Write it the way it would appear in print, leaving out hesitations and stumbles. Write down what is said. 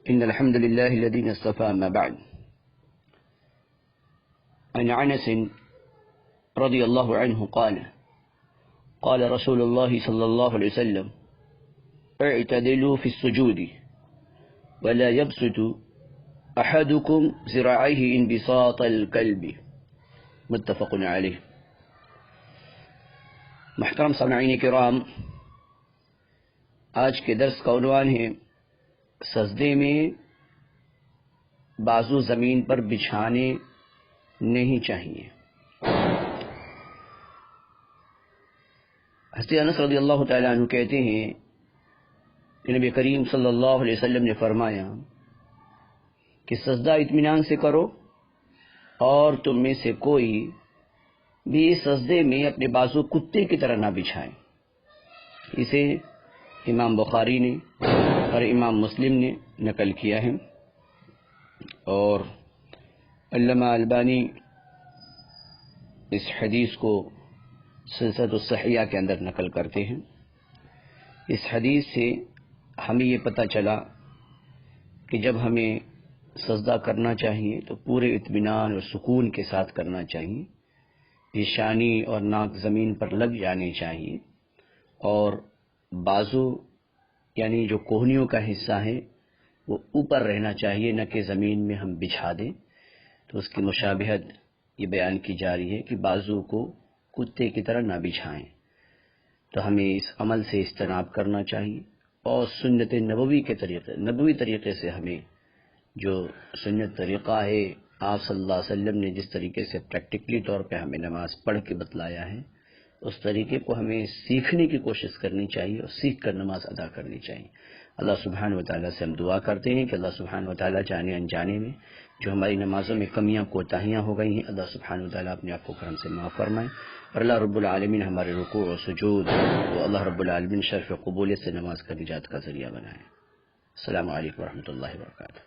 إن الحمد لله الذي اصطفى. ما بعد، عن أنس رضي الله عنه قال قال رسول الله صلى الله عليه وسلم: اعتدلوا في السجود ولا يبسط أحدكم ذراعيه انبساط الكلب. متفق علیہ. محترم سامعین کرام، آج کے درس کا عنوان ہے سجدے میں بازو زمین پر بچھانے نہیں چاہیے. حضرت انس رضی اللہ تعالیٰ عنہ کہتے ہیں کہ نبی کریم صلی اللہ علیہ وسلم نے فرمایا کہ سجدہ اطمینان سے کرو، اور تم میں سے کوئی بھی سجدے میں اپنے بازو کتے کی طرح نہ بچھائے. اسے امام بخاری نے اور امام مسلم نے نقل کیا ہے، اور علامہ البانی اس حدیث کو سلسلۃ الصحیحہ کے اندر نقل کرتے ہیں. اس حدیث سے ہمیں یہ پتہ چلا کہ جب ہمیں سجدہ کرنا چاہیے تو پورے اطمینان اور سکون کے ساتھ کرنا چاہیے. پیشانی اور ناک زمین پر لگ جانے چاہیے، اور بازو یعنی جو کوہنیوں کا حصہ ہے وہ اوپر رہنا چاہیے، نہ کہ زمین میں ہم بچھا دیں. تو اس کی مشابہت یہ بیان کی جا رہی ہے کہ بازو کو کتے کی طرح نہ بچھائیں. تو ہمیں اس عمل سے اجتناب کرنا چاہیے، اور سنت نبوی طریقے سے ہمیں جو سنت طریقہ ہے، آپ صلی اللہ علیہ وسلم نے جس طریقے سے پریکٹیکلی طور پہ ہمیں نماز پڑھ کے بتلایا ہے، اس طریقے کو ہمیں سیکھنے کی کوشش کرنی چاہیے اور سیکھ کر نماز ادا کرنی چاہیے. اللہ سبحانہ و تعالیٰ سے ہم دعا کرتے ہیں کہ اللہ سبحانہ و تعالیٰ جانے انجانے میں جو ہماری نمازوں میں کمیاں کوتاہیاں ہو گئی ہیں، اللہ سبحانہ و تعالیٰ اپنے آپ کو کرم سے معاف فرمائے، اور اللہ رب العالمین ہمارے رکوع و سجود تو اللہ رب العالمین شرف قبولیت سے نماز کا نجات کا ذریعہ بنائے. السلام علیکم ورحمۃ اللہ وبرکاتہ.